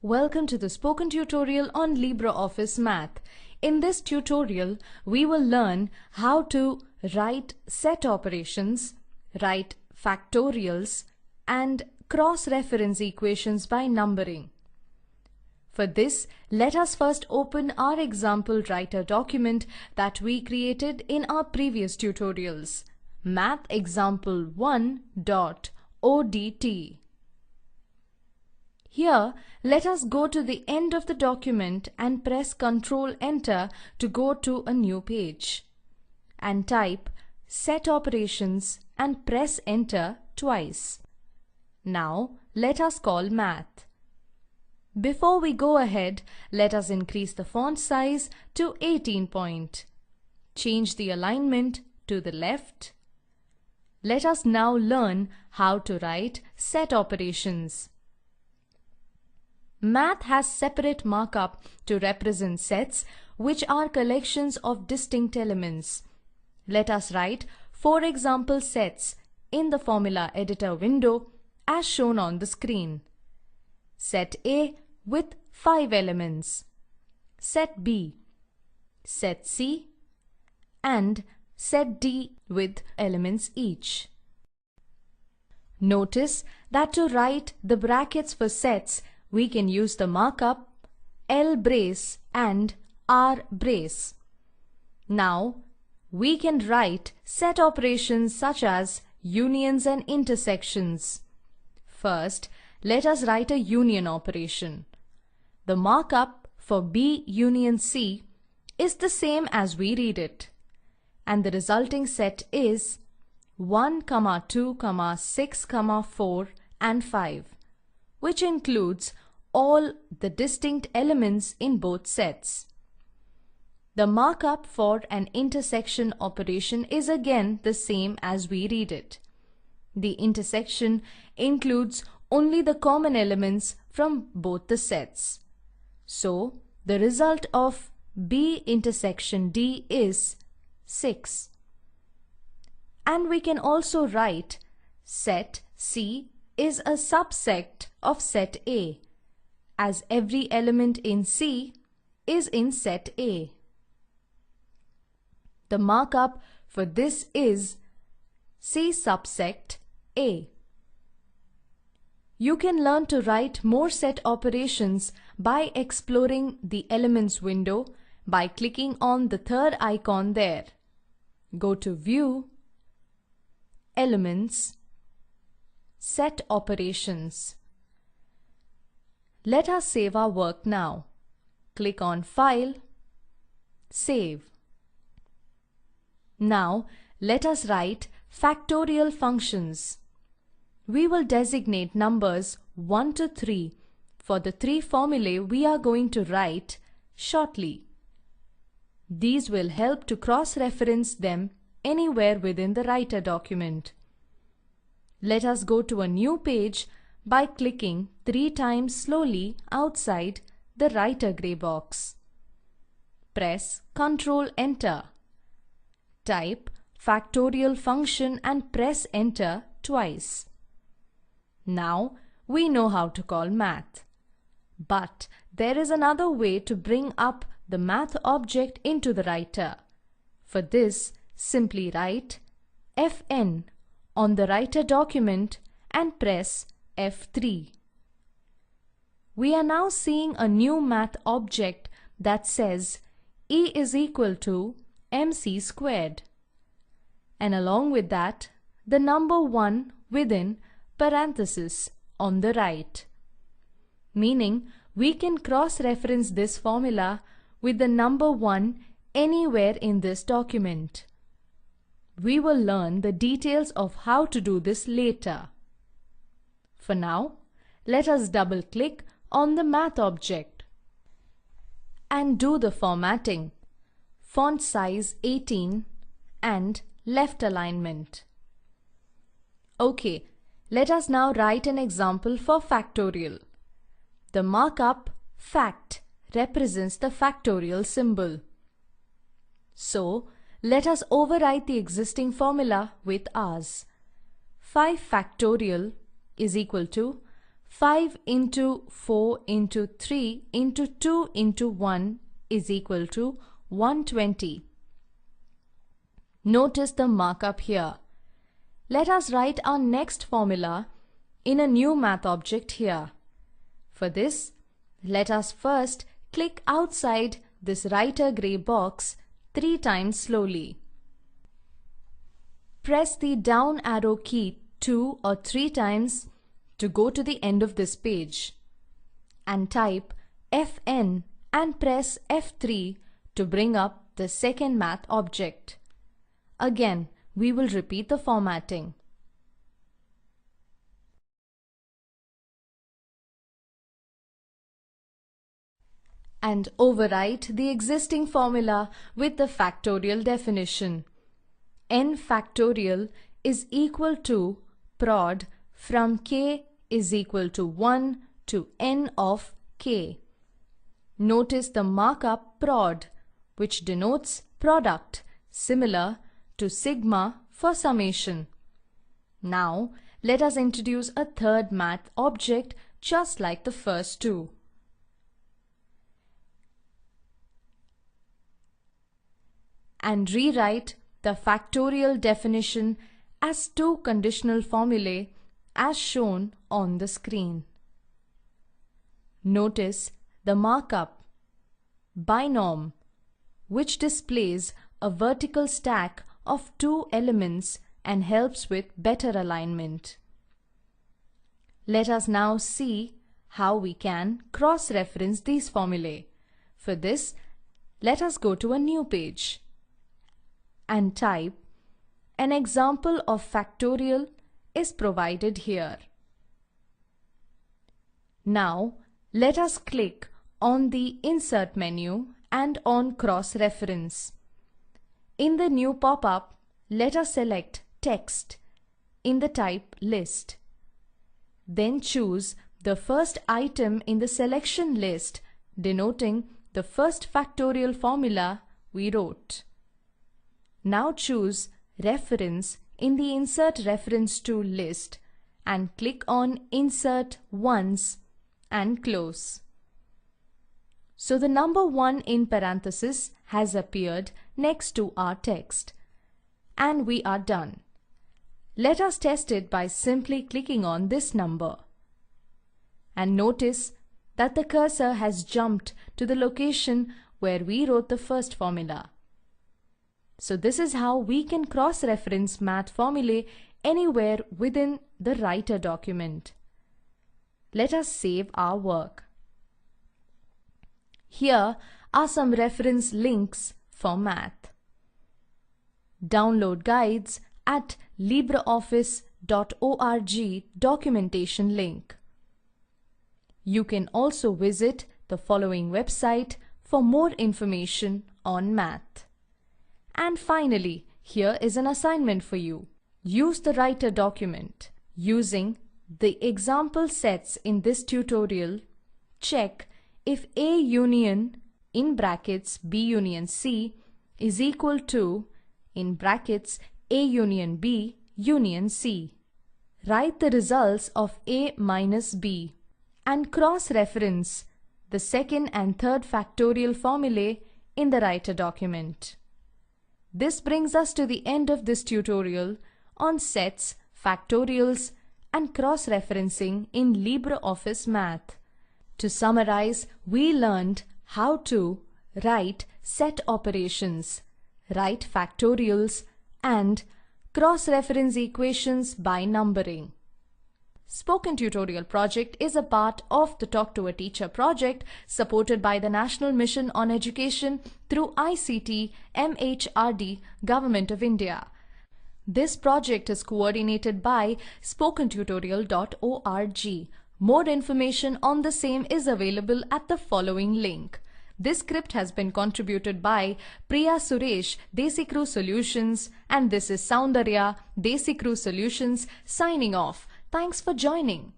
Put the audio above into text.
Welcome to the spoken tutorial on LibreOffice Math. In this tutorial, we will learn how to write set operations, write factorials, and cross-reference equations by numbering. For this, let us first open our example writer document that we created in our previous tutorials, mathexample1.odt. Here, let us go to the end of the document and press Ctrl Enter to go to a new page. And type Set Operations and press Enter twice. Now, let us call Math. Before we go ahead, let us increase the font size to 18 point. Change the alignment to the left. Let us now learn how to write set operations. Math has separate markup to represent sets, which are collections of distinct elements. Let us write 4 example sets in the formula editor window as shown on the screen. Set A with 5 elements, set B, set C, and set D with elements each. Notice that to write the brackets for sets, we can use the markup L brace and R brace. Now, we can write set operations such as unions and intersections. First, let us write a union operation. The markup for B union C is the same as we read it, and the resulting set is 1, 2, 6, 4, and 5, which includes all the distinct elements in both sets. The markup for an intersection operation is again the same as we read it. The intersection includes only the common elements from both the sets. So, the result of B intersection D is 6. And we can also write set C is a subset of set A, as every element in C is in set A. The markup for this is C subset A. You can learn to write more set operations by exploring the Elements window by clicking on the third icon there. Go to View, Elements, Set Operations. Let us save our work now. Click on File, Save. Now, let us write factorial functions. We will designate numbers 1 to 3 for the 3 formulae we are going to write shortly. These will help to cross-reference them anywhere within the writer document. Let us go to a new page by clicking 3 times slowly outside the writer gray box. Press Ctrl Enter. Type factorial function and press Enter twice. Now we know how to call Math. But there is another way to bring up the Math object into the writer. For this, simply write Fn on the writer document and press F3. We are now seeing a new Math object that says E is equal to mc squared. And along with that, the number 1 within parenthesis on the right. Meaning, we can cross-reference this formula with the number 1 anywhere in this document. We will learn the details of how to do this later. For now, let us double-click on the Math object and do the formatting, font size 18 and left alignment. Okay, let us now write an example for factorial. The markup fact represents the factorial symbol. So, let us overwrite the existing formula with ours. 5 factorial is equal to 5 into 4 into 3 into 2 into 1 is equal to 120. Notice the markup here. Let us write our next formula in a new math object here. For this, let us first click outside this writer gray box 3 times slowly. Press the down arrow key 2 or 3 times to go to the end of this page, and type Fn and press F3 to bring up the second math object. Again, we will repeat the formatting. And overwrite the existing formula with the factorial definition. N factorial is equal to prod from k is equal to 1 to n of k. Notice the markup prod, which denotes product, similar to sigma for summation. Now, let us introduce a third math object just like the first two. And rewrite the factorial definition as two conditional formulae as shown on the screen. Notice the markup binom, which displays a vertical stack of two elements and helps with better alignment. Let us now see how we can cross-reference these formulae. For this, let us go to a new page and type an example of factorial is provided here. Now, let us click on the Insert menu and on Cross-Reference. In the new pop-up, let us select Text in the type List. Then choose the first item in the selection list, denoting the first factorial formula we wrote. Now choose Reference in the Insert Reference to list and click on Insert once and close. So the number 1 in parenthesis has appeared next to our text. And we are done. Let us test it by simply clicking on this number. And notice that the cursor has jumped to the location where we wrote the first formula. So this is how we can cross-reference math formulae anywhere within the writer document. Let us save our work. Here are some reference links for math. Download guides at LibreOffice.org documentation link. You can also visit the following website for more information on math. And finally, here is an assignment for you. Use the writer document. Using the example sets in this tutorial, check if A union in brackets B union C is equal to in brackets A union B union C. Write the results of A minus B and cross-reference the second and third factorial formulae in the writer document. This brings us to the end of this tutorial on sets, factorials, and cross-referencing in LibreOffice Math. To summarize, we learned how to write set operations, write factorials, and cross-reference equations by numbering. Spoken Tutorial project is a part of the Talk to a Teacher project supported by the National Mission on Education through ICT MHRD, Government of India. This project is coordinated by spokentutorial.org. More information on the same is available at the following link. This script has been contributed by Priya Suresh, Desi Crew Solutions, and this is Soundarya, Desi Crew Solutions, signing off. Thanks for joining.